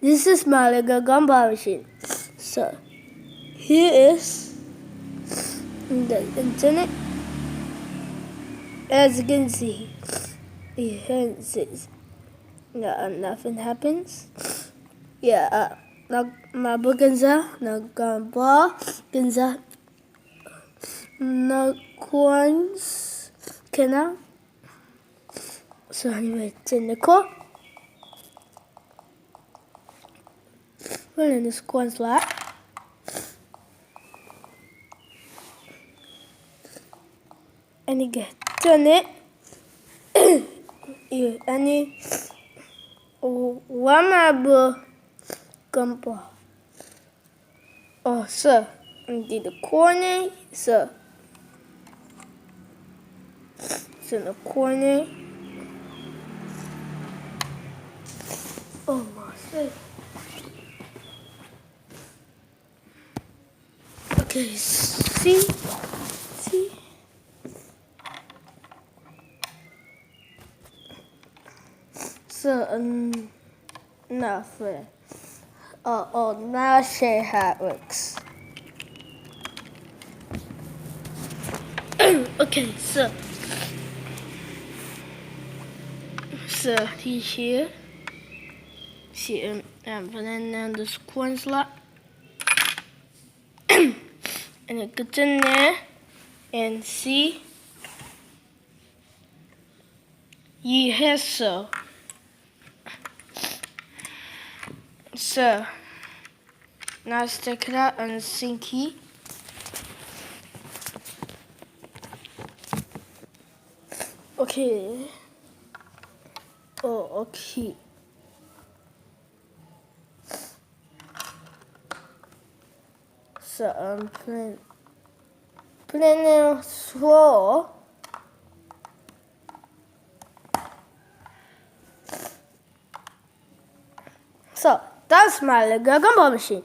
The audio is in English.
This is my Lego Gumball Machine. So, here is the internet. As you can see, here it says, nothing happens. Yeah, mabuganza, nagamba, ganza, no coins, canal. So anyway, it's in the core. Well, in this coins lot. And you get turn it. Any one Gumball. Oh, so into the corner, so it's in the corner. Oh my God. Okay, see. So nothing. Now I'll show you how it works. Okay, so he's here. See, I'm putting down this coin slot. And it gets in there. And see? Yeah, so. So, now let's take it out and the sync key. Okay. Oh, okay. So I'm putting in slow. So that's my Lego Gumball Machine.